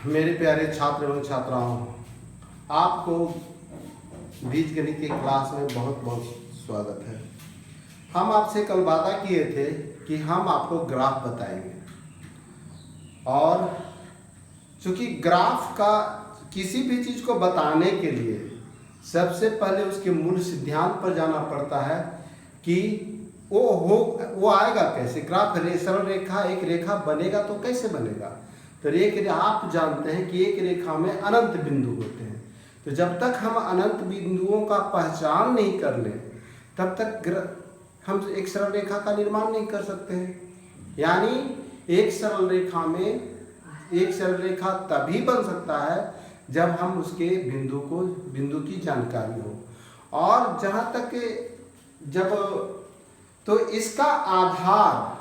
मेरे प्यारे छात्र एवं छात्राओं, आपको बीजगणित की क्लास में बहुत बहुत स्वागत है। हम आपसे कल वादा किए थे कि हम आपको ग्राफ बताएंगे, और चूंकि ग्राफ का किसी भी चीज़ को बताने के लिए सबसे पहले उसके मूल सिद्धांत पर जाना पड़ता है कि वो आएगा कैसे। ग्राफ सरल रेखा, एक रेखा बनेगा तो कैसे बनेगा। तो आप जानते हैं कि एक रेखा में अनंत बिंदु होते हैं। तो जब तक हम अनंत बिंदुओं का पहचान नहीं कर लें तब तक हम एक सरल रेखा का निर्माण नहीं कर सकते हैं। यानी एक सरल रेखा तभी बन सकता है जब हम उसके बिंदु की जानकारी हो। और जहाँ तक तो इसका आधार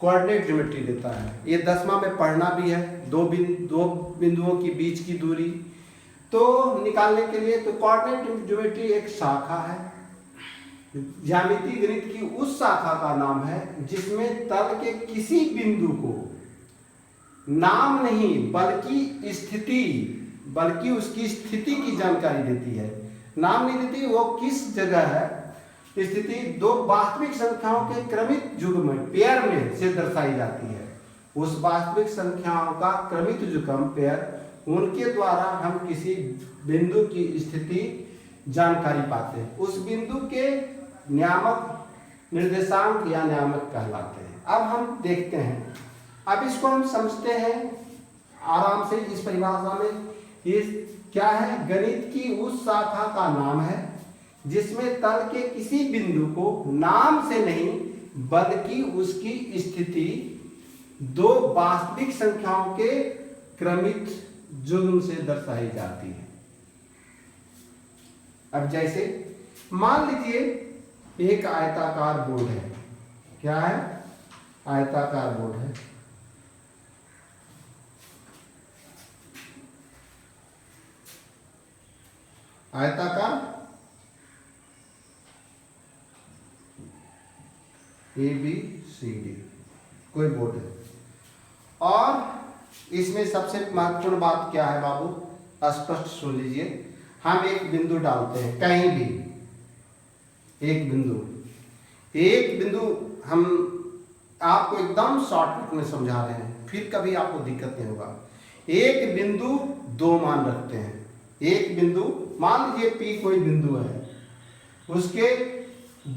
कोऑर्डिनेट ज्योमेट्री देता है। ये 10वां में पढ़ना भी है, दो बिंदुओं की बीच की दूरी तो निकालने के लिए। तो कोऑर्डिनेट ज्योमेट्री एक शाखा है, ज्यामितीय गणित की उस शाखा का नाम है जिसमें तल के किसी बिंदु को नाम नहीं बल्कि उसकी स्थिति की जानकारी देती है। नाम नहीं देती, वो किस जगह है स्थिति दो वास्तविक संख्याओं के क्रमित युग्म पेयर में से दर्शाई जाती है। उस वास्तविक संख्याओं का क्रमित युग्म पेयर, उनके द्वारा हम किसी बिंदु की स्थिति जानकारी पाते हैं। उस बिंदु के नियामक निर्देशांक या नियामक कहलाते हैं। अब हम देखते हैं, अब इसको हम समझते हैं आराम से। इस परिभाषा में ये क्या है, गणित की उस शाखा का नाम है जिसमें तल के किसी बिंदु को नाम से नहीं बल्कि उसकी स्थिति दो वास्तविक संख्याओं के क्रमित युग्म से दर्शाई जाती है। अब जैसे मान लीजिए एक आयताकार बोर्ड है। क्या है? आयताकार बोर्ड है। आयताकार ABCD कोई बोर्ड है, और इसमें सबसे महत्वपूर्ण बात क्या है बाबू, स्पष्ट सुन लीजिए। हम एक बिंदु डालते हैं, कहीं भी एक बिंदु हम आपको एकदम शॉर्टकट में समझा रहे हैं, फिर कभी आपको दिक्कत नहीं होगा। एक बिंदु दो मान रखते हैं। एक बिंदु मान लीजिए P कोई बिंदु है, उसके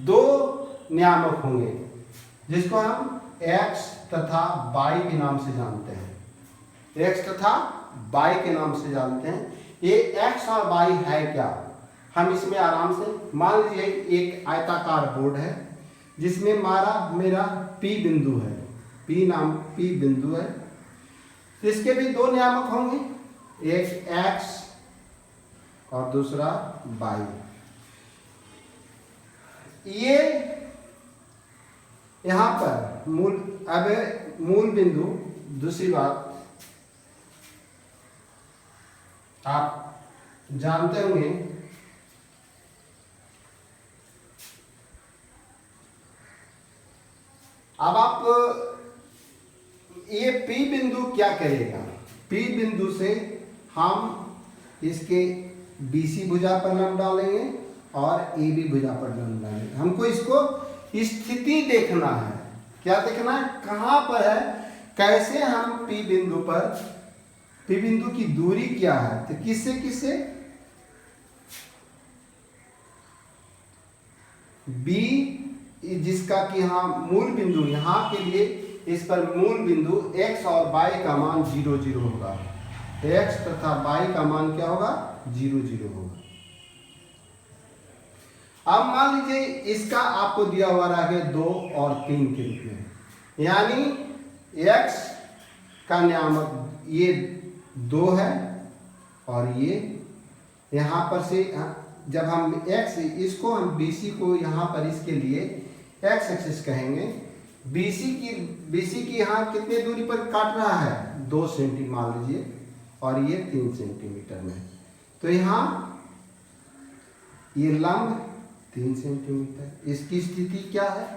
दो नियामक होंगे जिसको हम x तथा y के नाम से जानते हैं। x तथा y के नाम से जानते हैं। ये x और y है क्या, हम इसमें आराम से मान लीजिए एक आयताकार बोर्ड है जिसमें मेरा P बिंदु है, P बिंदु है। इसके भी दो नियामक होंगे, एक x और दूसरा y। ये यहां पर मूल बिंदु, दूसरी बात आप जानते होंगे, अब आप ये P बिंदु क्या करेगा, P बिंदु से हम इसके BC भुजा पर लंब डालेंगे और AB भुजा पर लंब डालेंगे। हमको इसको स्थिति देखना है। क्या देखना है, कहां पर है, कैसे हम P बिंदु की दूरी क्या है, तो किससे B, जिसका कि हाँ मूल बिंदु, यहां के लिए इस पर मूल बिंदु x और y का मान 0 0 होगा। x तथा y का मान क्या होगा, 0 0 होगा। अब मान लीजिए इसका आपको दिया हुआ है 2 और 3 के रूप में, यानी x का नियामक ये 2 है और ये यहाँ पर से जब हम x, इसको हम BC को यहाँ पर इसके लिए x एक्सिस कहेंगे। BC की यहाँ कितने दूरी पर काट रहा है, 2 सेंटीमीटर मान लीजिए, और ये 3 सेंटीमीटर में। तो यहाँ ये लंब 3 सेंटीमीटर। इसकी स्थिति क्या है,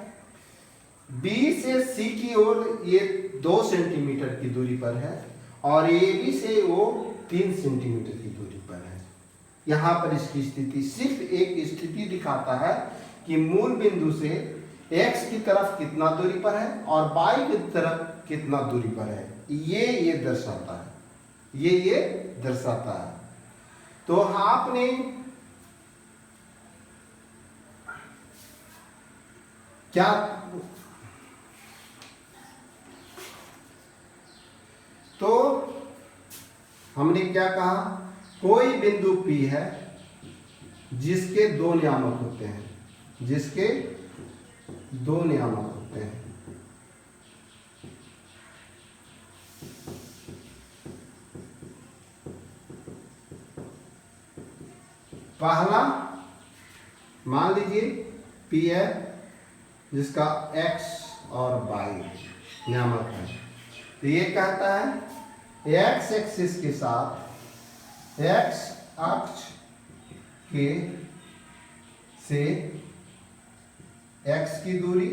B से C की ओर ये 2 सेंटीमीटर की दूरी पर है और ए बी से वो 3 सेंटीमीटर की दूरी पर है। यहाँ पर इसकी स्थिति सिर्फ एक स्थिति दिखाता है कि मूल बिंदु से x की तरफ कितना दूरी पर है और y की तरफ कितना दूरी पर है, ये दर्शाता है, ये दर्शाता है। तो आपने क्या तो हमने क्या कहा, कोई बिंदु P है जिसके 2 नियामक होते हैं, जिसके 2 नियामक होते हैं। पहला मान लीजिए P है जिसका x और y नियामक है, तो ये कहता है x एक्सिस के साथ x अक्ष के से x की दूरी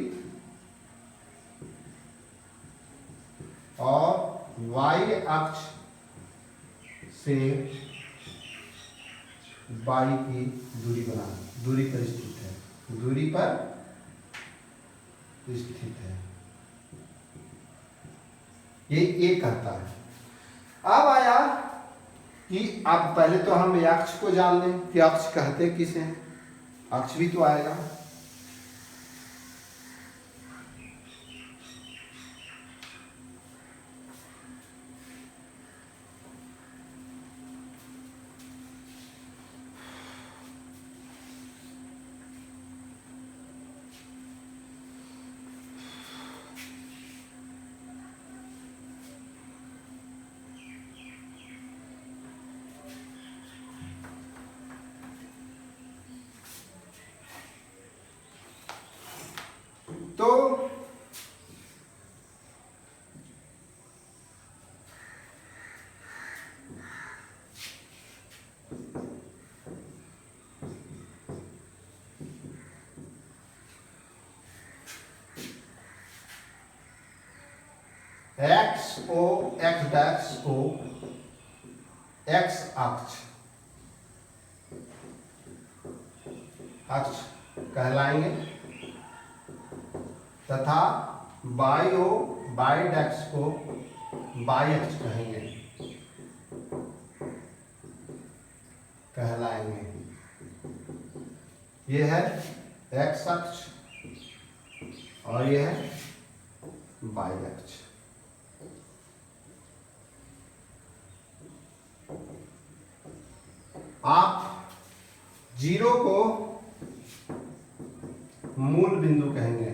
और y अक्ष से y की दूरी बनाना, दूरी पर स्थित है, दूरी पर स्थित है, ये कहता है। अब आया कि अब पहले तो हम अक्ष को जान लें कि अक्ष कहते किसे हैं, अक्ष भी तो आएगा। तो x डैश को x अक्ष कहलाएंगे तथा y डैश को y अक्ष कहलाएंगे। ये है x अक्ष और ये है y अक्ष। आप 0 को मूल बिंदु कहेंगे,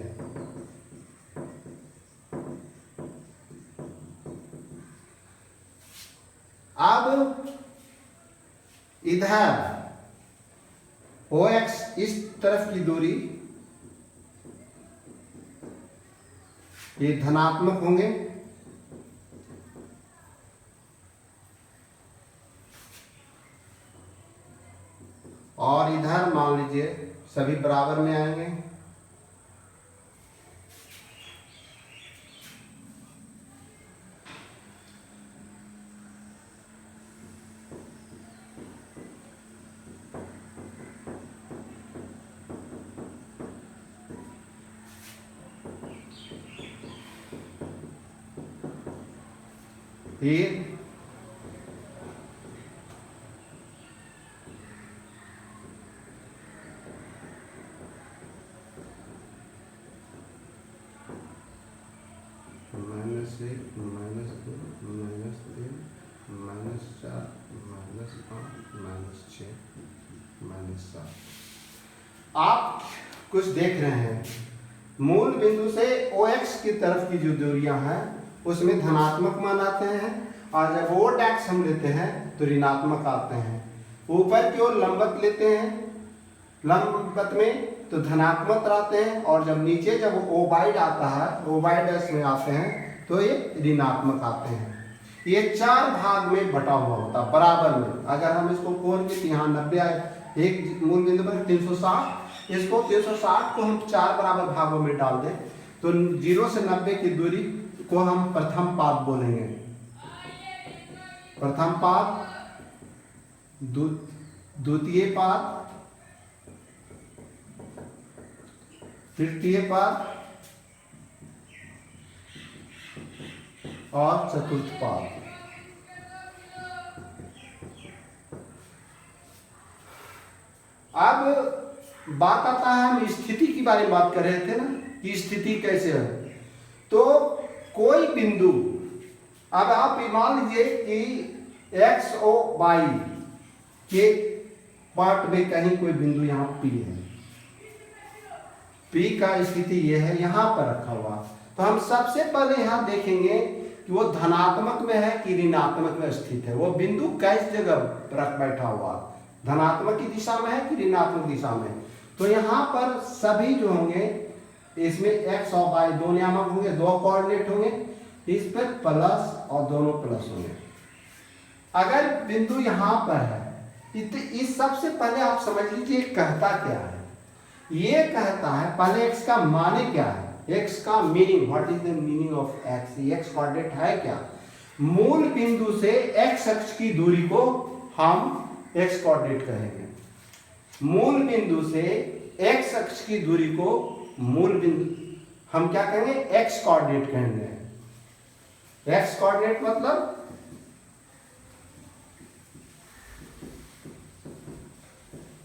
अब इधर OX इस तरफ की दूरी ये धनात्मक होंगे और इधर मान लीजिए सभी बराबर में आएंगे। ये -1 -2 -3 -4 -5 -6 -7। आप कुछ देख रहे हैं, मूल बिंदु से OX की तरफ की जो दूरियां हैं उसमें धनात्मक मान आते हैं और जब O डैश हम लेते हैं तो ऋणात्मक आते हैं। ऊपर की ओर लंबवत लेते हैं, लंबवत में तो धनात्मक आते हैं और जब नीचे जब ओवाइड आता है, ओवाइड डैश में आते हैं तो ये ऋणात्मक आते हैं। ये 4 भाग में बटा हुआ होता है बराबर में। अगर हम इसको कोण के यहाँ 90 आए, एक मूल बिंदु पर 360, इसको 360 को हम 4 बराबर भागों में डाल दें तो 0 से 90 की दूरी को हम प्रथम पाद बोलेंगे। प्रथम पाद, द्वितीय पाद, तृतीय पाद और चतुर्थ पाद। अब बात आता है, हम स्थिति के बारे में बात कर रहे थे ना कि स्थिति कैसे है। तो कोई बिंदु, अब आप मान लीजिए कि एक्स और वाई के पार्ट में कहीं कोई बिंदु यहाँ पी है, पी का स्थिति यह है, यहां पर रखा हुआ। तो हम सबसे पहले यहां देखेंगे कि वो धनात्मक में है कि ऋणात्मक में स्थित है। वो बिंदु किस जगह रख बैठा हुआ, धनात्मक की दिशा में है कि ऋणात्मक दिशा में। तो यहाँ पर सभी जो होंगे, इसमें एक्स और वाई दो नियामक होंगे, दो कोऑर्डिनेट होंगे, इस पर प्लस और दोनों प्लस होंगे। अगर बिंदु यहाँ पर है, इस सबसे पहले आप समझ लीजिए कहता क्या है। ये कहता है, पहले एक्स का माने क्या है, एक्स का meaning, what is the meaning of x, x coordinate है क्या। मूल बिंदु से एक्स अक्ष की दूरी को हम एक्स कोऑर्डिनेट कहेंगे। मूल बिंदु से एक्स अक्ष की दूरी को मूल बिंदु हम क्या कहेंगे, एक्स कोऑर्डिनेट कहेंगे। एक्स कोऑर्डिनेट मतलब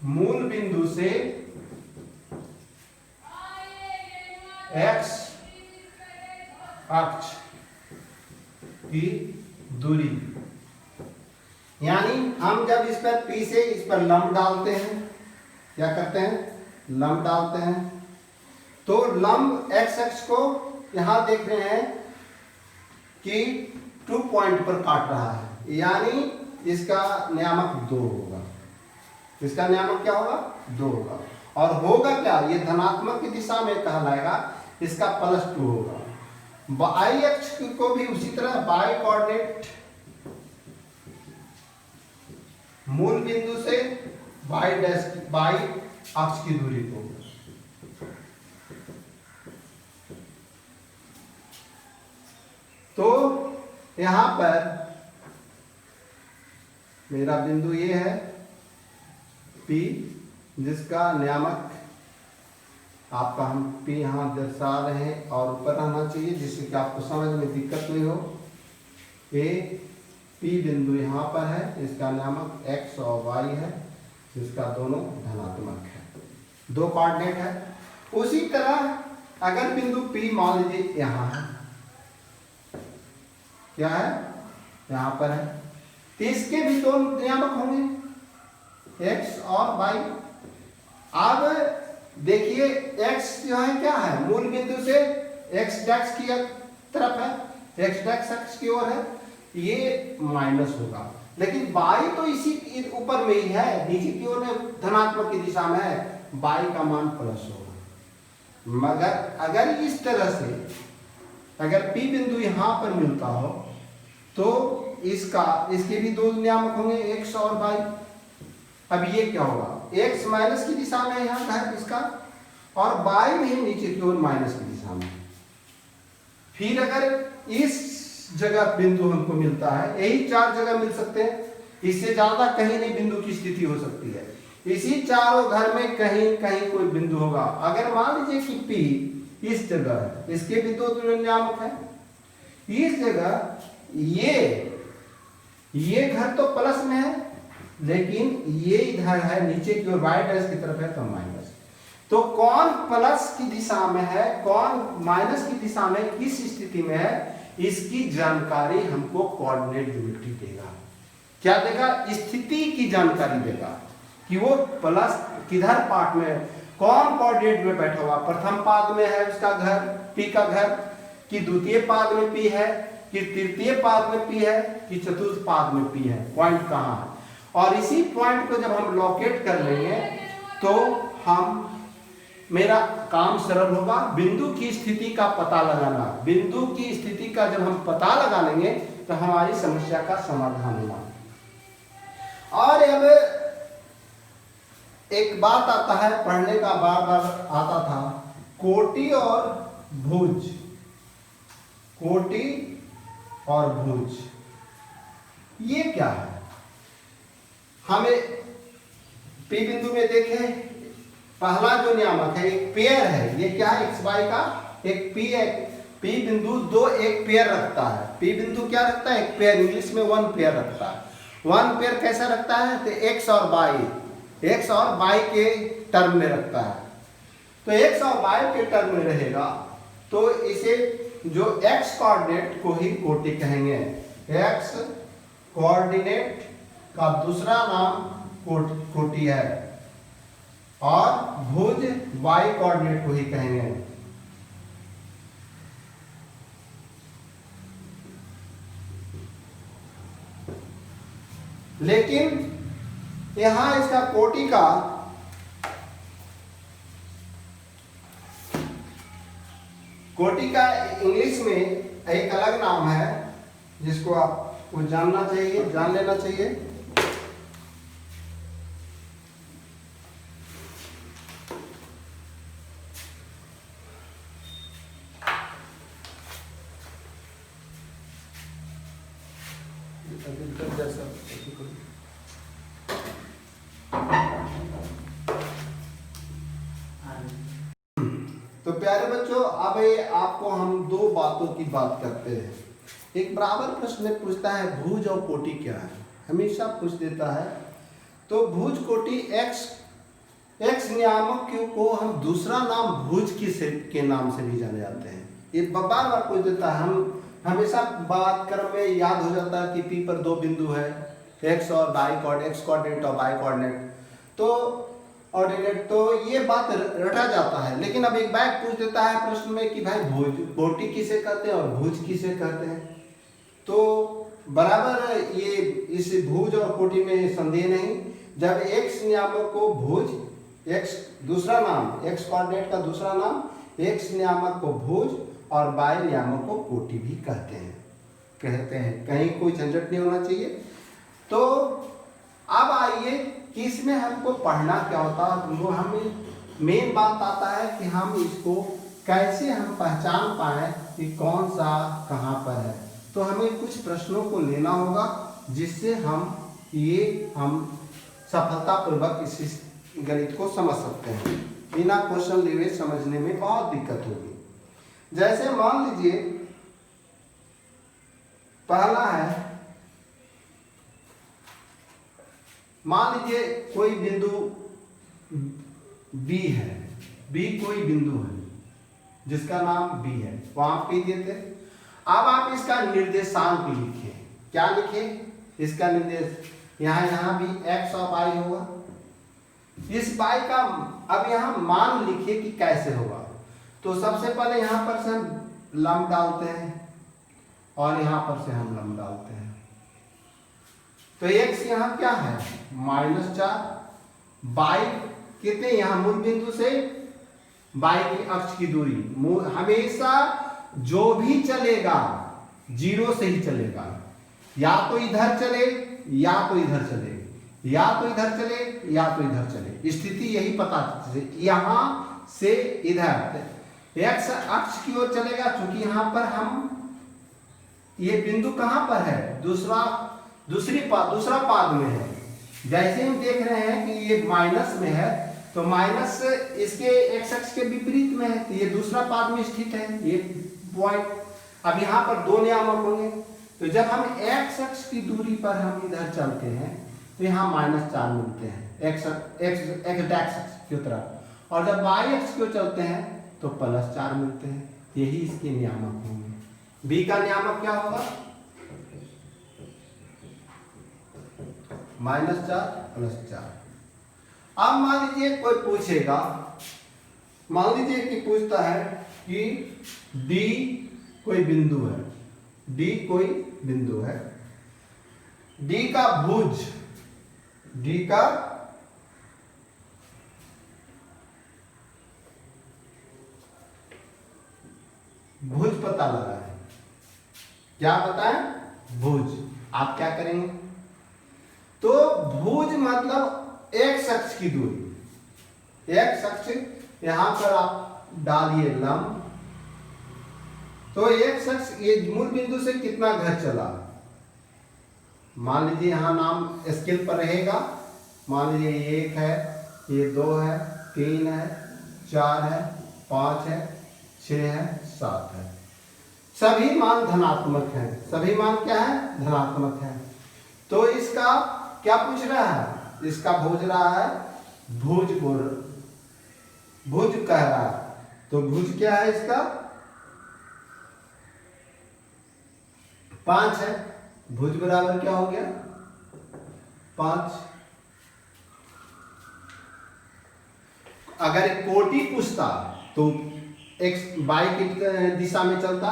मूल बिंदु से एक्स अक्ष की दूरी, यानी हम जब इस पर P से इस पर लंब डालते हैं, क्या करते हैं, लंब डालते हैं, तो लंब एक्स अक्ष को यहां देख रहे हैं कि 2 पॉइंट पर काट रहा है, यानी इसका नियामक 2 होगा। इसका नियामक क्या होगा, 2 होगा। और होगा क्या, ये धनात्मक की दिशा में कहलाएगा, इसका +2 होगा। वाई अक्ष को भी उसी तरह वाई कोऑर्डिनेट मूल बिंदु से वाई अक्ष की दूरी को, तो यहां पर मेरा बिंदु ये है P, जिसका नियामक आपका हम P यहाँ दर्शा रहे हैं और ऊपर रहना चाहिए, जिससे कि आपको समझ में दिक्कत नहीं हो। A P बिंदु यहाँ पर है, इसका नियामक x और y है, जिसका दोनों धनात्मक है, 2 कोऑर्डिनेट है। उसी तरह अगर बिंदु P मान लीजिए यहाँ है, क्या है, यहाँ पर है, तो इसके भी 2 नियामक होंगे, x और y। अब देखिए x जो है क्या है, मूल बिंदु से x डैश की तरफ है, x डैश अक्ष की ओर है, ये माइनस होगा। लेकिन y तो इसी ऊपर में ही है, नीचे की ओर में धनात्मक की दिशा में है, y का मान प्लस होगा। मगर अगर इस तरह से अगर P बिंदु यहाँ पर मिलता हो तो इसके भी 2 नियामक होंगे, x और y। अब ये क्या होगा, x माइनस की दिशा में यहाँ है इसका, और y भी नीचे की ओर माइनस की दिशा में। फिर अगर इस जगह बिंदु हमको मिलता है, यही 4 जगह मिल सकते हैं, इससे ज्यादा कहीं नहीं बिंदु की स्थिति हो सकती है। इसी चारों घर में कहीं कहीं कोई बिंदु होगा। अगर मान लीजिए कि P इस जगह है, इसके भी 2 नियामक है, इस जगह ये घर तो प्लस में है, लेकिन ये इधर है नीचे की ओर y डैश की तरफ है, तो माइनस। तो कौन प्लस की दिशा में है, कौन माइनस की दिशा में, किस स्थिति में है, इसकी जानकारी हमको कोऑर्डिनेट ज्योमेट्री देगा। क्या देगा, स्थिति की जानकारी देगा कि वो प्लस किधर पार्ट में, कौन कोऑर्डिनेट में बैठा हुआ, प्रथम पाद में है उसका घर, P का घर, कि द्वितीय पाद में P है, कि तृतीय पाद में P है, कि चतुर्थ पाद में P है, पॉइंट कहाँ है। और इसी पॉइंट को जब हम लोकेट कर लेंगे तो मेरा काम सरल होगा। बिंदु की स्थिति का पता लगाना, बिंदु की स्थिति का जब हम पता लगा लेंगे तो हमारी समस्या का समाधान होगा। और अब एक बात आता है, पढ़ने का बार बार आता था, कोटि और भुज, कोटि और भुज। ये क्या है? हमें P बिंदु में देखें, पहला जो नियामक है एक पेयर है। ये क्या है? XY का एक P बिंदु दो एक पेयर रखता है। P बिंदु क्या रखता है? एक पेयर, इंग्लिश में वन पेयर रखता है। वन पेयर कैसा रखता है? तो x और y के टर्म में रखता है। तो x और y के टर्म में रहेगा तो इसे जो x कोऑर्डिनेट को ही कोटि कहेंगे। x कोऑर्डिनेट का दूसरा नाम कोटि है और भुज y कोऑर्डिनेट को ही कहेंगे। लेकिन यहां इसका कोटि का इंग्लिश में एक अलग नाम है जिसको आपको जानना चाहिए, जान लेना चाहिए। तो प्यारे बच्चों, अब ये आपको हम दो बातों की बात करते हैं। एक बराबर प्रश्न पूछता है भुज और कोटि क्या है, हमेशा पूछ देता है। तो भुज कोटि x नियामक को हम दूसरा नाम भुज के नाम से भी जाने जाते हैं। ये बार बार पूछ देता है। हम हमेशा बात क्रम में याद हो जाता है कि P पर दो बिंदु है, x और y कोऑर्डिनेट, x कोऑर्डिनेट और y कोऑर्डिनेट, तो ऑर्डिनेट, तो ये बात रटा जाता है। लेकिन अब एक बार पूछ देता है प्रश्न में कि भाई भुज कोटि किसे कहते हैं और भुज किसे कहते हैं। तो बराबर ये इस भुज और कोटि में संदेह नहीं। जब x नियामक को भुज, x दूसरा नाम, x कोऑर्डिनेट का दूसरा नाम x नियामक को भुज और y नियामक को कोटि भी कहते हैं। कहीं कोई झंझट नहीं होना चाहिए। तो अब आइए कि इसमें हमको पढ़ना क्या होता है। वो हमें मेन बात आता है कि हम इसको कैसे हम पहचान पाए कि कौन सा कहाँ पर है। तो हमें कुछ प्रश्नों को लेना होगा जिससे हम सफलतापूर्वक इस गणित को समझ सकते हैं। बिना क्वेश्चन लिए हुए समझने में बहुत दिक्कत होगी। जैसे मान लीजिए पहला है, मान लीजिए कोई बिंदु B है, B कोई बिंदु है जिसका नाम B है, वहां P देते। अब आप इसका निर्देशांक लिखिए। क्या लिखे? इसका निर्देश यहाँ भी x और y होगा। इस y का अब यहाँ मान लिखिए कि कैसे होगा। तो सबसे पहले यहाँ पर से हम लंब डालते हैं और यहाँ पर से हम लंब डालते हैं। तो x यहाँ क्या है? -4। y कितने यहाँ मूल बिंदु से y की अक्ष की दूरी, हमेशा जो भी चलेगा 0 से ही चलेगा। या तो इधर चले या तो इधर चले, या तो इधर चले या तो इधर चले। स्थिति यही पता चले। यहाँ से इधर x अक्ष की ओर चलेगा, क्योंकि यहाँ पर हम ये बिंदु कहाँ पर है? दूसरा पाद में है। जैसे हम देख रहे हैं कि ये माइनस में है, तो माइनस इसके x अक्ष के विपरीत में है, तो ये दूसरा पाद में स्थित है ये पॉइंट। अब यहाँ पर दो नियामक होंगे, तो जब हम x अक्ष की दूरी पर हम इधर चलते हैं तो यहाँ -4 मिलते हैं x अक्ष की तरफ, और जब y अक्ष की ओर चलते हैं तो +4 मिलते हैं। यही इसके नियामक होंगे। b का नियामक क्या होगा? -4 +4। अब मान लीजिए कोई पूछेगा, मान लीजिए कि पूछता है कि D कोई बिंदु है, D कोई बिंदु है, D का भुज, D का भुज पता लगा है। क्या पता है? भुज। आप क्या करेंगे? तो भुज मतलब x अक्ष की दूरी, x अक्ष यहां पर आप डालिए लंब, तो x अक्ष ये मूल बिंदु से कितना घर चला? मान लीजिए यहाँ नाम स्केल पर रहेगा, मान लीजिए ये 1 है, ये 2 है, 3 है, 4 है, 5 है, 6 है, 7 है। सभी मान धनात्मक हैं, सभी मान क्या है? धनात्मक है। तो इसका क्या पूछ रहा है? इसका पूछ रहा है भुज बोल, भुज कह रहा है। तो भुज क्या है इसका? 5 है। भुज बराबर क्या हो गया? 5। अगर कोटि पूछता तो x y की दिशा में चलता,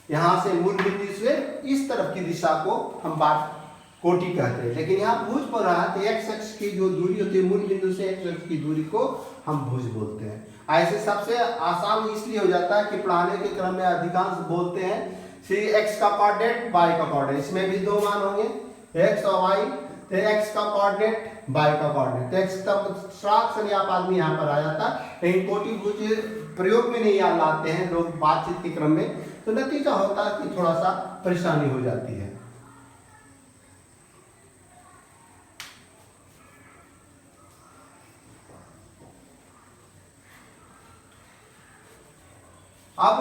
यहां से मूल बिंदु से इस तरफ की दिशा को हम बात कोटि कहते हैं। लेकिन यहाँ भुज पर रहा तो x अक्ष की जो दूरी होती है मूल बिंदु से x अक्ष की दूरी को हम भुज बोलते हैं। ऐसे सबसे आसान इसलिए हो जाता है कि पढ़ाने के क्रम में अधिकांश बोलते हैं x का कोऑर्डिनेट y का कोऑर्डिनेट, इसमें भी 2 मान होंगे x और y। तो x का कोऑर्डिनेट y का कोऑर्डिनेट, तो x का फ्रैक्शन आप आदमी यहाँ पर आ जाता है। लेकिन कोटि भुज प्रयोग में नहीं लाते हैं लोग बातचीत के क्रम में, तो नतीजा होता है कि थोड़ा सा परेशानी हो जाती है। अब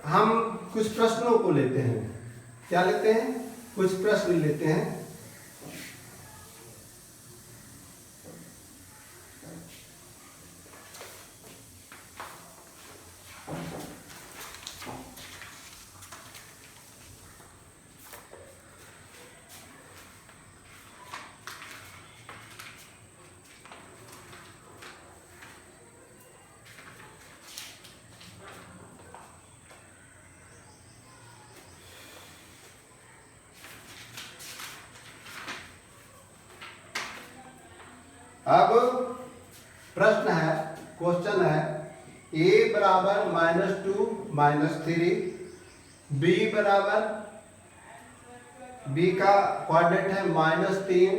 हम कुछ प्रश्नों को लेते हैं। क्या लेते हैं? कुछ प्रश्न लेते हैं। अब प्रश्न है, क्वेश्चन है a बराबर -2 -3, b बराबर, b का कोऑर्डिनेट है -3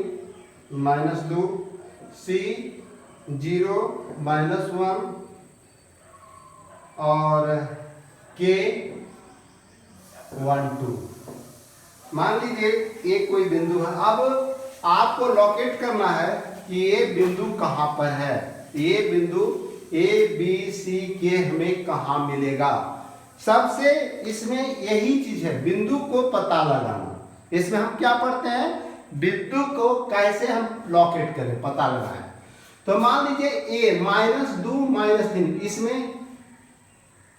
-2, c 0 -1 और k 1 2। मान लीजिए ये कोई बिंदु है। अब आपको लोकेट करना है कि ये बिंदु कहां पर है। ये बिंदु A B C K हमें कहां मिलेगा? सबसे इसमें यही चीज है, बिंदु को पता लगाना। इसमें हम क्या पढ़ते हैं? बिंदु को कैसे हम लोकेट करें, पता लगाएं। तो मान लीजिए A -2 -3, इसमें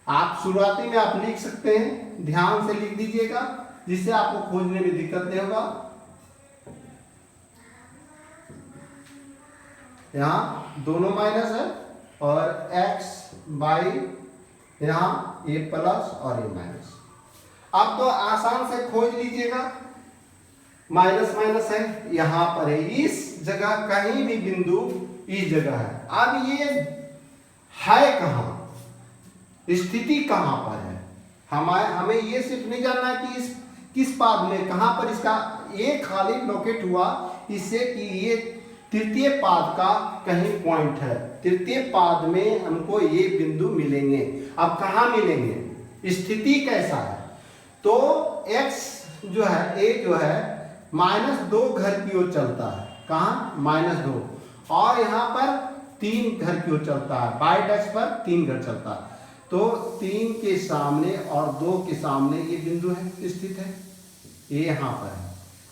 आप शुरुआती में आप लिख सकते हैं, ध्यान से लिख दीजिएगा जिससे आपको खोजने में दिक्कत नहीं होगा। यहाँ दोनों माइनस है और x बाई यहाँ a प्लस और a माइनस। अब तो आसान से खोज लीजिएगा, माइनस माइनस है यहाँ पर है, इस जगह कहीं भी बिंदु इस जगह है। अब ये है कहाँ, स्थिति कहाँ पर है? हमें ये सिर्फ नहीं जानना है कि इस किस पाद में कहाँ पर इसका ये खाली लोकेट हुआ, इससे कि ये तृतीय पाद का कहीं पॉइंट है, तृतीय पाद में हमको ये बिंदु मिलेंगे। अब कहाँ मिलेंगे, स्थिति कैसा है? तो x जो है a जो है -2 घर की ओर चलता है, कहाँ? -2, और यहाँ पर 3 घर की ओर चलता है, बाई डैश पर 3 घर चलता है। तो 3 के सामने और 2 के सामने ये बिंदु है, स्थित है, ये यहाँ पर है।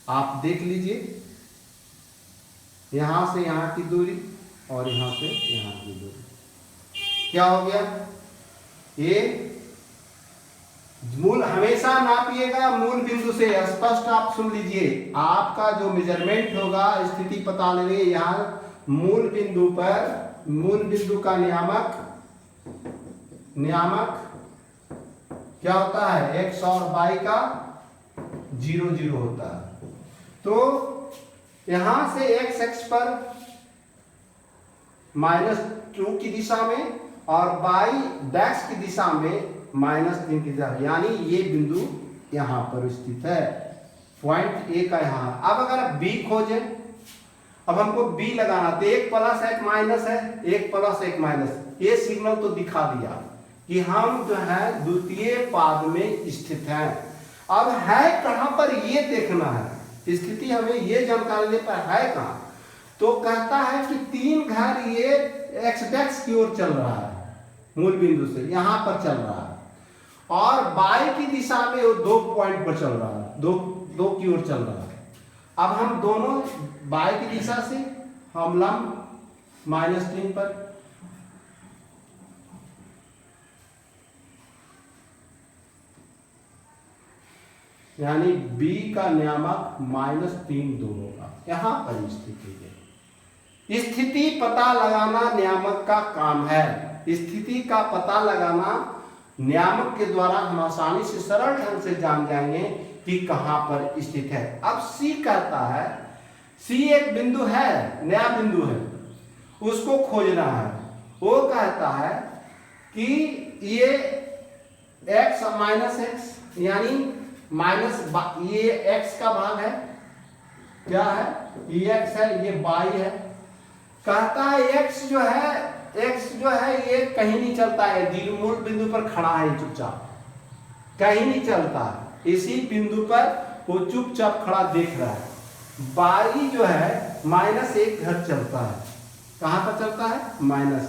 आप देख लीजिए, यहां से यहां की दूरी और यहां से यहां की दूरी क्या हो गया? ये मूल हमेशा नापिएगा मूल बिंदु से। स्पष्ट आप सुन लीजिए, आपका जो मेजरमेंट होगा स्थिति पता लेंगे, यहाँ मूल बिंदु पर मूल बिंदु का नियामक क्या होता है? x और y का 0 0 होता है। तो यहां से x अक्ष पर -2 की दिशा में और y डैश की दिशा में -3 की दिशा, यानी ये बिंदु यहां पर स्थित है, पॉइंट A का यहां। अब अगर b खोजें, अब हमको b लगाना, तो 1 प्लस 1 माइनस है, 1 प्लस 1 माइनस, ये सिग्नल तो दिखा दिया कि हम जो है द्वितीय पाद में स्थित हैं। अब है कहां पर ये देखना है, स्थिति हमें ये जानकारी दे पर है कहाँ, तो कहता है कि 3 घर ये एक्स की ओर चल रहा है, मूल बिंदु से यहां पर चल रहा है, और बाई की दिशा में वो 2 पॉइंट पर चल रहा है, दो की ओर चल रहा है। अब हम दोनों बाई की दिशा से हम लंब -3 पर, यानी B का नियामक -3 दोनों का यहां पर स्थिति है। स्थिति पता लगाना नियामक का काम है। स्थिति का पता लगाना नियामक के द्वारा हम आसानी से सरल ढंग से जान जाएंगे कि कहां पर स्थित है। अब C कहता है, C एक बिंदु है, नया बिंदु है, उसको खोजना है। वो कहता है कि ये x -x यानी ये x का भाग है, क्या है, ये x है, ये y है। कहता है x जो है ये कहीं नहीं चलता है, मूल बिंदु पर खड़ा है चुपचाप, कहीं नहीं चलता है, इसी बिंदु पर वो चुपचाप खड़ा देख रहा है। y जो है -1 घर चलता है, कहां पर चलता है, -x।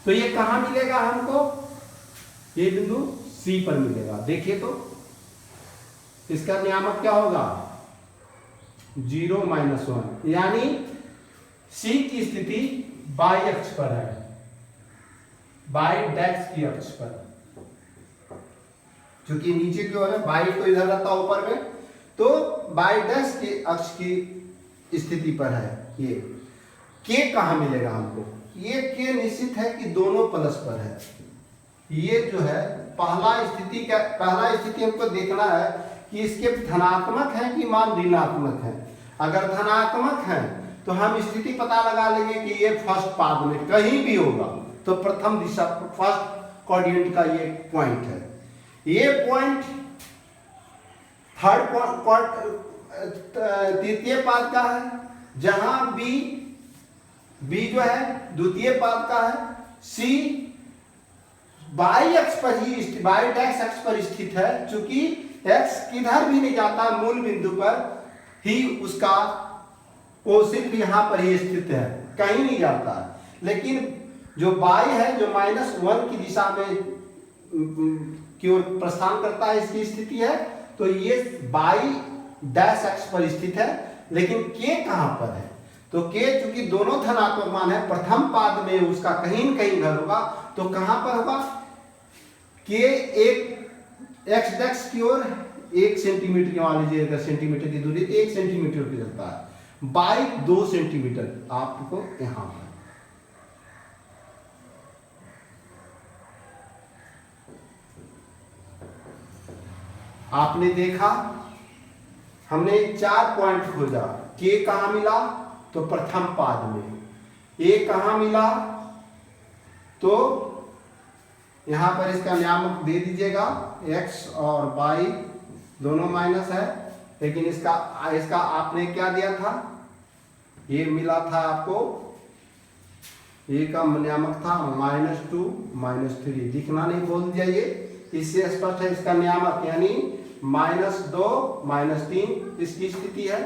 तो ये कहां मिलेगा हमको, ये बिंदु C पर मिलेगा। देखिए तो इसका नियामक क्या होगा, 0 -1, यानी C की स्थिति बाई अक्ष पर है, बाई डैक्स की अक्ष पर, क्योंकि नीचे की ओर है, बाई तो इधर रहता ऊपर में, तो बाई डैक्स की अक्ष की स्थिति पर है। ये K कहां मिलेगा हमको, ये K निश्चित है कि दोनों प्लस पर है। ये जो है पहला स्थिति हमको देखना है कि इसके धनात्मक है कि मान ऋणात्मक है। अगर धनात्मक है तो हम स्थिति पता लगा लेंगे कि ये फर्स्ट पाद में कहीं भी होगा, तो प्रथम दिशा फर्स्ट कोऑर्डिनेट का ये पॉइंट है। ये पॉइंट तृतीय पाद का है, जहां बी जो है द्वितीय पाद का है, C बाई अक्ष पर ही, बाई डैक्स अक्ष पर स्थित है। चूंकि x किधर भी नहीं जाता, मूल बिंदु पर ही उसका वो सिर्फ यहां पर ही स्थित है, कहीं नहीं जाता। लेकिन जो बाई है, जो -1 की दिशा में की ओर प्रस्थान करता है, इसकी स्थिति है, तो ये बाई डैश अक्ष पर स्थित है। लेकिन K कहां पर है, तो K चूंकि दोनों धनात्मक मान है, प्रथम पाद में उसका कहीं न कहीं घर होगा, तो कहां पर होगा, K एक x डैक्स की ओर 1 सेंटीमीटर की, मान लीजिए अगर सेंटीमीटर की दूरी, 1 सेंटीमीटर की चलता है, बाई 2 सेंटीमीटर आपको यहां पर। आपने देखा, हमने 4 पॉइंट खोजा, K कहां मिला, तो प्रथम पाद में, A कहां मिला, तो यहां पर इसका नियामक दे दीजिएगा, x और y दोनों माइनस है, लेकिन इसका आपने क्या दिया था, ये मिला था आपको, ये का नियामक था -2 -3, दिखना नहीं, बोल जाइए, इससे स्पष्ट है इसका नियामक, यानी -2 -3 इसकी स्थिति है।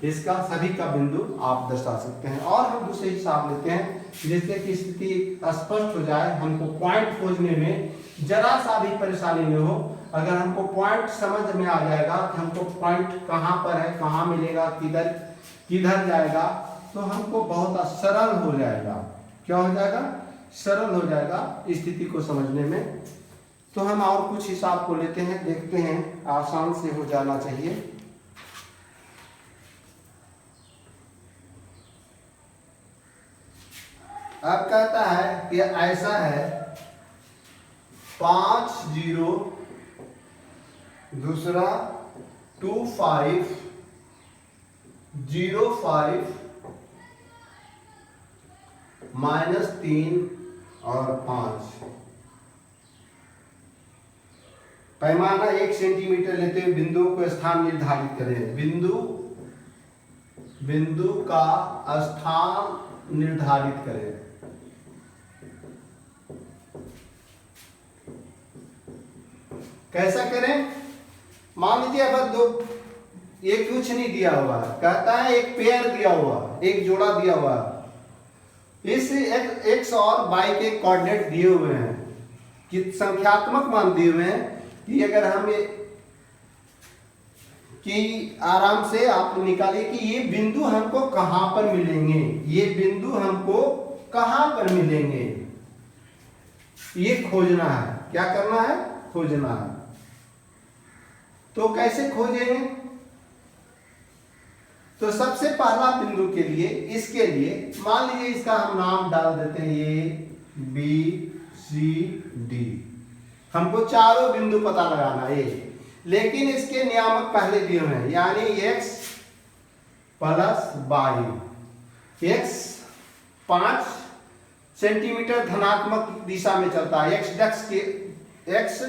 इसका सभी का बिंदु आप दर्शा सकते हैं। और हम दूसरे हिसाब लेते हैं, जिससे कि स्थिति स्पष्ट हो जाए, हमको पॉइंट खोजने में जरा सा भी परेशानी न हो। अगर हमको पॉइंट समझ में आ जाएगा कि हमको पॉइंट कहां पर है, कहां मिलेगा, किधर जाएगा, तो हमको बहुत सरल हो जाएगा। क्या हो जाएगा, सरल हो जाएगा स्थिति को समझने में। तो हम और कुछ हिसाब को लेते हैं, देखते हैं, आसान से हो जाना चाहिए। अब कहता है कि ऐसा है, 5 0 दूसरा 2 5 0 5 -3 और 5। पैमाना 1 सेंटीमीटर लेते हुए बिंदु को स्थान निर्धारित करें। बिंदु का स्थान निर्धारित करें। कैसा करें, मान लीजिए अब ये कुछ नहीं दिया हुआ है, कहता है एक पेयर दिया हुआ, एक जोड़ा दिया हुआ है। इस एक्स और वाई के कोऑर्डिनेट दिए हुए हैं कि संख्यात्मक मान दिए हुए हैं कि अगर हम कि आराम से आप निकालिए कि ये बिंदु हमको कहां पर मिलेंगे, ये बिंदु हमको कहां पर मिलेंगे, ये खोजना है। क्या करना है? खोजना है। तो कैसे खोजेंगे? तो सबसे पहला बिंदु के लिए, इसके लिए मान लीजिए इसका हम नाम डाल देते हैं ए बी सी डी। हमको चारों बिंदु पता लगाना है, लेकिन इसके नियामक पहले दिए हुए हैं, यानी x plus y. X 5 centimetre धनात्मक दिशा में चलता है, एक्स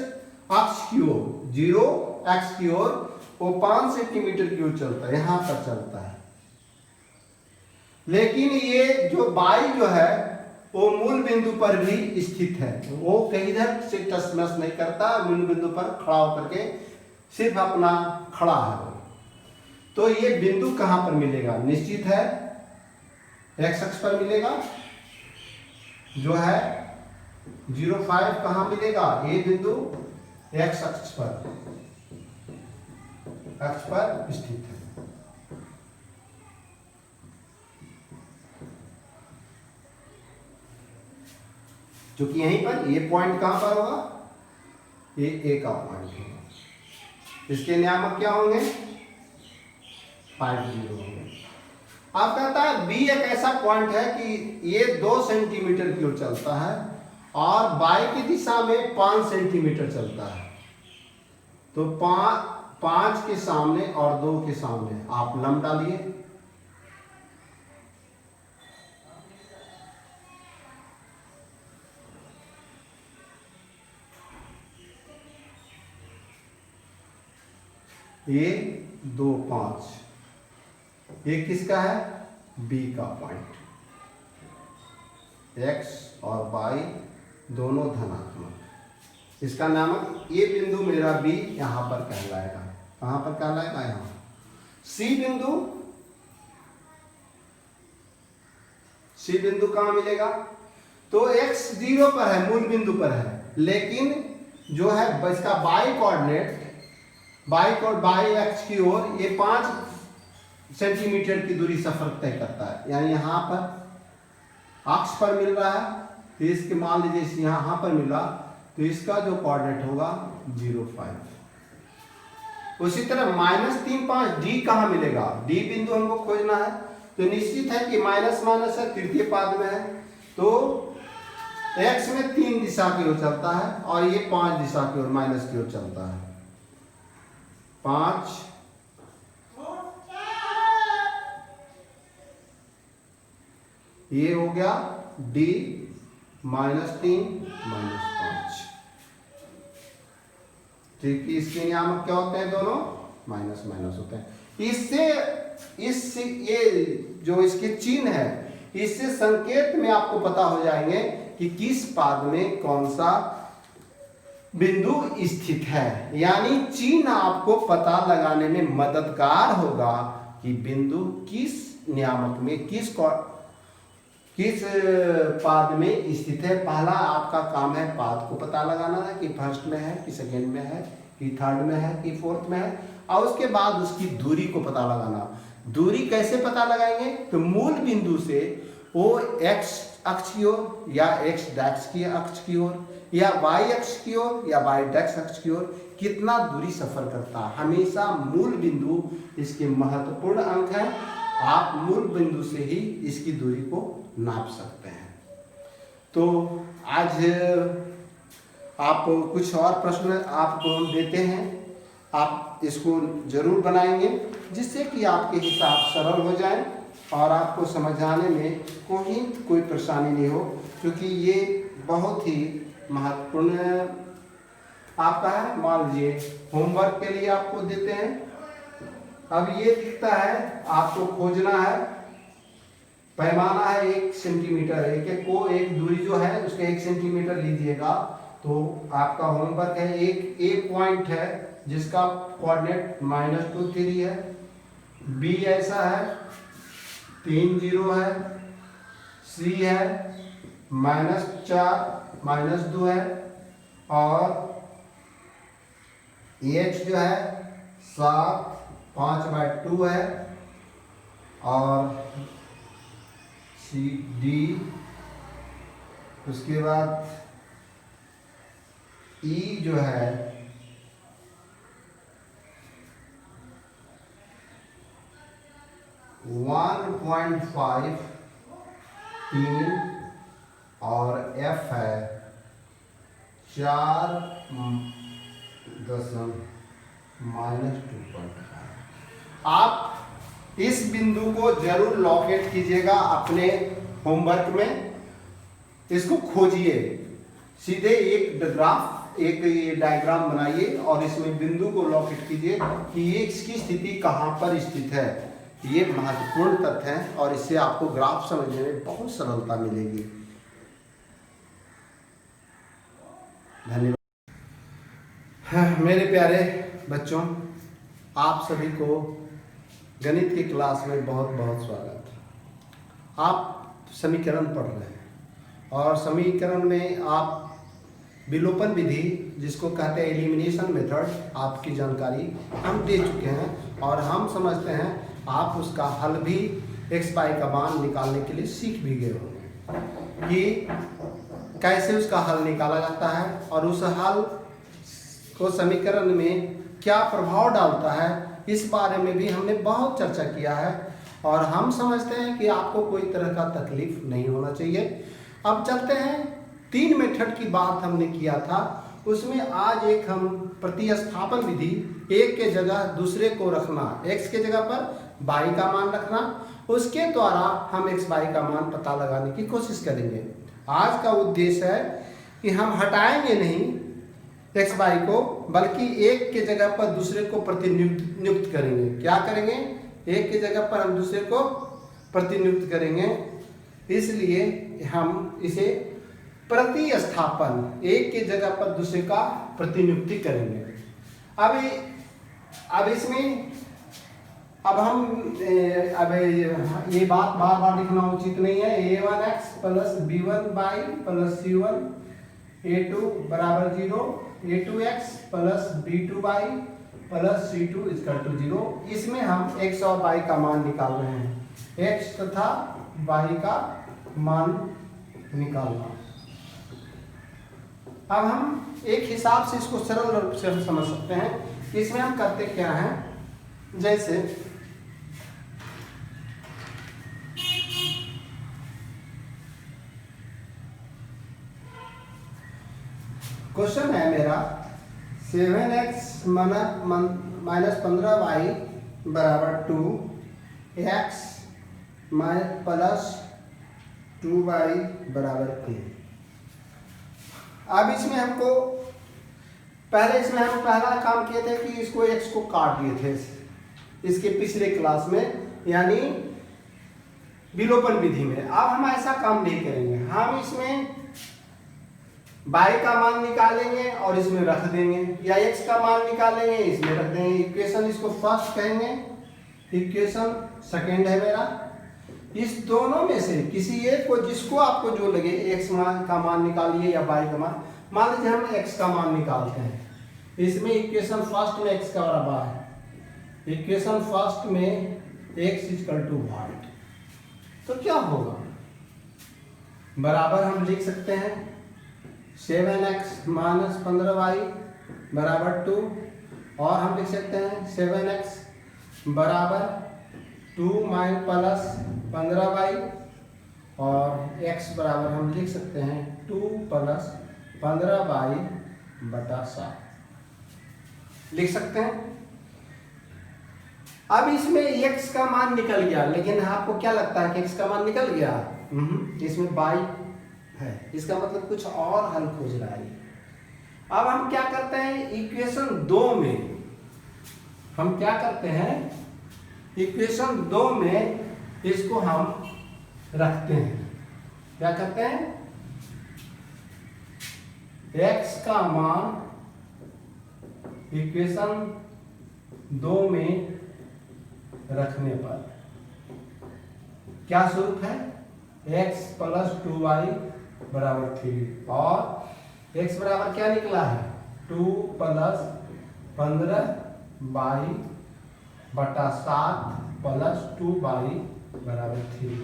अक्ष की ओर, 0 एक्स की ओर, वो 5 सेंटीमीटर की ओर चलता है, यहां पर चलता है। लेकिन ये जो वाई जो है वो मूल बिंदु पर भी स्थित है, वो कहीं इधर से टस मस नहीं करता, मूल बिंदु पर खड़ा होकर के सिर्फ अपना खड़ा है। तो ये बिंदु कहां पर मिलेगा? निश्चित है एक्स अक्ष पर मिलेगा, जो है 0,5 कहां मिलेगा? ये बिंदु एक्स अक्ष पर स्थित है। क्योंकि यहीं पर ये पॉइंट कहां पर होगा? ये ए का पॉइंट होगा। इसके नियामक क्या होंगे? 5 0 होंगे। आप कहता है बी एक ऐसा पॉइंट है कि ये 2 सेंटीमीटर की ओर चलता है और बाई की दिशा में 5 सेंटीमीटर चलता है। तो 5 के सामने और 2 के सामने आप लंब डालिए। ये 2 5, ये किसका है? बी का पॉइंट। एक्स और वाई दोनों धनात्मक, इसका नामक ये बिंदु मेरा बी यहां पर कहलाएगा। कहां पर कहलाएगा? यहां। सी बिंदु कहां मिलेगा? तो एक्स 0 पर है, मूल बिंदु पर है, लेकिन जो है इसका बाई कोऑर्डिनेट, बाई और बाई अक्ष की ओर ये 5 सेंटीमीटर की दूरी सफर तय करता है, यानी यहां पर अक्ष पर मिल रहा है, तो इसके मान लीजिए यहां पर मिला, तो इसका जो कोऑर्डिनेट होगा 0,5। उसी तरह -3 5 डी कहां मिलेगा? डी बिंदु हमको खोजना है, तो निश्चित है कि माइनस माइनस है, तृतीय पाद में है, तो एक्स में 3 दिशा की ओर चलता है और ये 5 दिशा की ओर, माइनस की ओर चलता है। 5 ये हो गया डी, -3 -5। ठीक, इसके नियामक क्या होते हैं? दोनों माइनस माइनस होते हैं। इससे ये जो इसके चिन्ह है, इससे संकेत में आपको पता हो जाएंगे कि किस पाद में कौन सा बिंदु स्थित है। यानी चिन्ह आपको पता लगाने में मददगार होगा कि बिंदु किस नियामक में, किस पाद में स्थित है। पहला आपका काम है पाद को पता लगाना है कि फर्स्ट में है कि सेकेंड में है कि थर्ड में है कि फोर्थ में है, और उसके बाद उसकी दूरी को पता लगाना। दूरी कैसे पता लगाएंगे? तो मूल बिंदु से वो एक्स अक्ष की ओर या एक्स डैक्स की अक्ष की ओर या वाई अक्ष की ओर या वाई डैक्स अक्ष की ओर कितना दूरी सफर करता है। हमेशा मूल बिंदु इसके महत्वपूर्ण अंक है। आप मूल बिंदु से ही इसकी दूरी को नाप सकते हैं। तो आज आप कुछ और प्रश्न आपको हम देते हैं, आप इसको जरूर बनाएंगे जिससे कि आपके हिसाब सरल हो जाए और आपको समझाने में कोई परेशानी नहीं हो, क्योंकि ये बहुत ही महत्वपूर्ण आपका है। मान लीजिए होमवर्क के लिए आपको देते हैं, अब ये दिखता है, आपको खोजना है, पैमाना है 1 सेंटीमीटर, एक दूरी जो है उसके 1 सेंटीमीटर लीजिएगा। तो आपका होमवर्क है, एक पॉइंट है जिसका कोऑर्डिनेट -2 3 है, बी ऐसा है, 3 जीरो है, सी है -4 -2 है, और एच जो है 7 5/2 है, और सी डी, उसके बाद ई जो है 1.5 3, और एफ है 4 -2.5। आप इस बिंदु को जरूर लोकेट कीजिएगा अपने होमवर्क में, इसको खोजिए, सीधे एक ग्राफ, एक ये डायग्राम बनाइए और इसमें बिंदु को लोकेट कीजिए कि ये इसकी स्थिति कहाँ पर स्थित है। ये महत्वपूर्ण तथ्य है और इससे आपको ग्राफ समझने में बहुत सरलता मिलेगी। धन्यवाद। मेरे प्यारे बच्चों, आप सभी को गणित की क्लास में बहुत बहुत स्वागत। आप समीकरण पढ़ रहे हैं और समीकरण में आप विलोपन विधि, जिसको कहते हैं एलिमिनेशन मेथड, आपकी जानकारी हम दे चुके हैं और हम समझते हैं आप उसका हल भी x y का मान निकालने के लिए सीख भी गए होंगे कि कैसे उसका हल निकाला जाता है और उस हल को समीकरण में क्या प्रभाव डालता है, इस बारे में भी हमने बहुत चर्चा किया है और हम समझते हैं कि आपको कोई तरह का तकलीफ नहीं होना चाहिए। अब चलते हैं, 3 मेथड की बात हमने किया था, उसमें आज एक हम प्रतिस्थापन विधि, एक के जगह दूसरे को रखना, x के जगह पर y का मान रखना, उसके द्वारा हम x y का मान पता लगाने की कोशिश करेंगे। आज का उद्देश्य है कि हम हटाएंगे नहीं x y को, बल्कि एक के जगह पर दूसरे को प्रतिनियुक्त करेंगे। क्या करेंगे? एक के जगह पर हम दूसरे को प्रतिनियुक्त करेंगे, इसलिए हम इसे प्रतिस्थापन, एक के जगह पर दूसरे का प्रतिनियुक्ति करेंगे। अब इसमें ये बात बार बार लिखना उचित नहीं है। a1x + b1y + c1 a2 = 0, a2x + b2y + c2 = 0। इसमें हम x और y का मान निकाल रहे हैं, x तथा y का मान निकालना। अब हम एक हिसाब से इसको सरल रूप से हम समझ सकते हैं। इसमें हम करते क्या हैं, जैसे क्वेश्चन है मेरा 7x - 15y = 2, x + 2y = 3। अब इसमें हमको हम पहला काम किए थे कि इसको x को काट दिए थे इसके पिछले क्लास में, यानी विलोपन विधि में। अब हम ऐसा काम नहीं करेंगे, हम इसमें y का मान निकालेंगे और इसमें रख देंगे, या x का मान निकालेंगे इसमें रख देंगे। इक्वेशन इसको फर्स्ट कहेंगे, इक्वेशन सेकेंड है मेरा। इस दोनों में से किसी एक को, जिसको आपको जो लगे, x का मान निकालिए या y का मान। मान लीजिए हम x का मान निकालते हैं, इसमें इक्वेशन फर्स्ट में x का बराबर है, इक्वेशन फर्स्ट में x = 1, तो क्या होगा? बराबर हम लिख सकते हैं 7x - 15y = 2, और हम लिख सकते हैं 7x = 2 + 15y, और x बराबर हम लिख सकते हैं 2 + 15y / 7 लिख सकते हैं। अब इसमें x का मान निकल गया, लेकिन आपको क्या लगता है कि x का मान निकल गया? इसमें y है, इसका मतलब कुछ और हल खोज रहा है। अब हम क्या करते हैं, इक्वेशन 2 में हम क्या करते हैं, इक्वेशन 2 में इसको हम रखते हैं। क्या करते हैं? x का मान इक्वेशन 2 में रखने पर क्या स्वरूप है, x प्लस 2y बराबर 3 और x बराबर क्या निकला है 2 प्लस 15y बटा 7 प्लस 2y बराबर 3।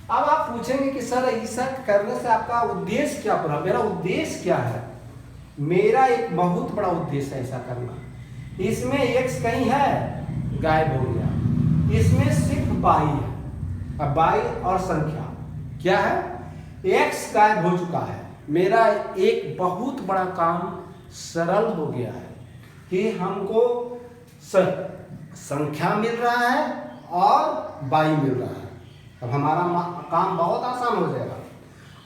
अब आप पूछेंगे कि सर ऐसा करने से आपका उद्देश्य क्या पूरा, मेरा उद्देश्य क्या है, मेरा एक बहुत बड़ा उद्देश्य है ऐसा करना। इसमें x कहीं है गायब हो गया, इसमें सिर्फ y है। अब y और संख्या क्या है, x गायब हो चुका है। मेरा एक बहुत बड़ा काम सरल हो गया है कि हमको संख्या मिल रहा है और y मिल रहा है। अब हमारा काम बहुत आसान हो जाएगा।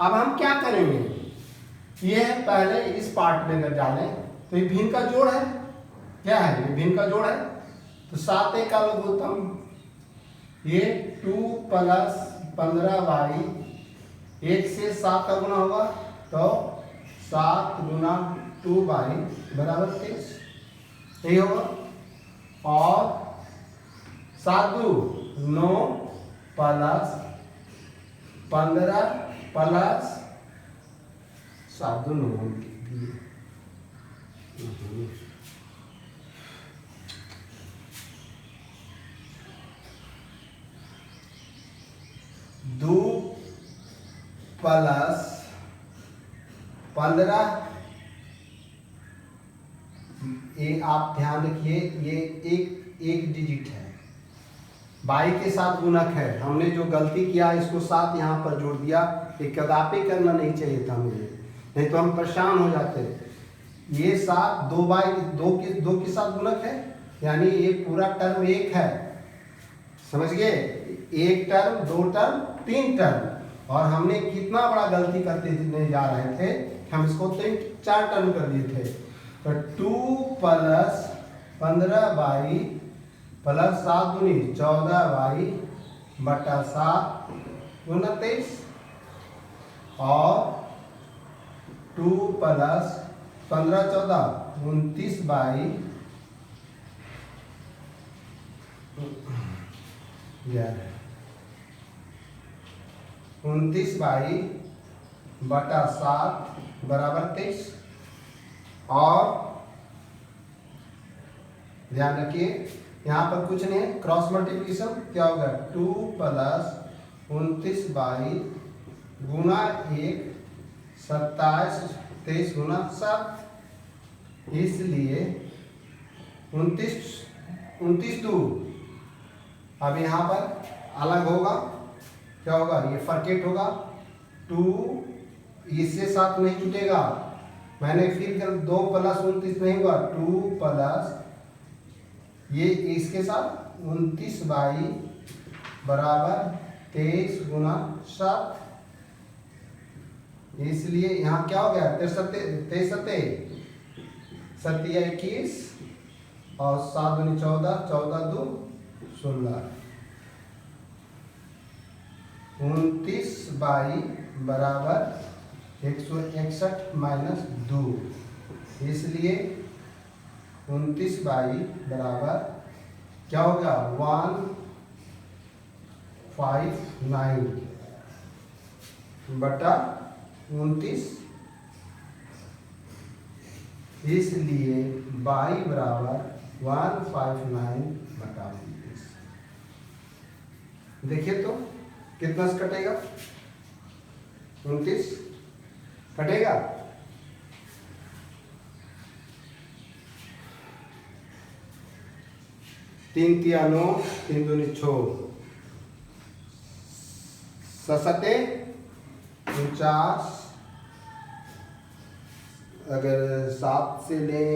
अब हम क्या करेंगे, ये पहले इस पार्ट में अगर डालें तो ये भिन्न का जोड़ है, क्या है ये भिन्न का जोड़ है, तो 7 का लघुत्तम ये 2 प्लस 15y 1 से 7 का गुना होगा तो 7 गुना 2y बराबर 23 यही होगा। और 7 2 9 प्लस 15 प्लस 7 2 9 2 प्लस 15, ये आप ध्यान रखिए ये एक डिजिट है, बाई के साथ गुणक है। हमने जो गलती किया इसको 7 यहाँ पर जोड़ दिया, ये कदापि करना नहीं चाहिए था मुझे, नहीं तो हम परेशान हो जाते। ये 7 2 के साथ गुणक है, यानी ये पूरा टर्म 1 है, समझ गए, 1 टर्म 2 टर्म 3 टर्म। और हमने कितना बड़ा गलती करते जा रहे थे, हम इसको 4 टर्म कर दिए थे। तो 2 प्लस 15y प्लस 7 दूनी 14y बटा 7 गुना 23 और 2 प्लस 15 14 29y 29y बटा 7 बराबर 23। और ध्यान रखिए यहाँ पर कुछ नहीं है, क्रॉस मल्टीप्लिकेशन क्या होगा 2 प्लस 29y गुना 1 27 23 गुना 7, इसलिए 29 2। अब यहाँ पर अलग होगा, क्या होगा, ये फर्केट होगा, 2 इससे 7 नहीं छूटेगा, मैंने फिर कर 2 प्लस 29 नहीं हुआ, 2 प्लस ये इसके साथ 29y बराबर 23 गुना 7, इसलिए यहाँ क्या हो गया 23 7 21 और 7 दूनी 14 14 2 16, 29y बराबर 161 माइनस 2, इसलिए 29y बराबर क्या हो गया 159 बटा 29, इसलिए y बराबर 159 बटा 29। देखिए तो कितना से कटेगा, 29 कटेगा, तीन 9 3 दूनी 6 सते 49, अगर 7 से लें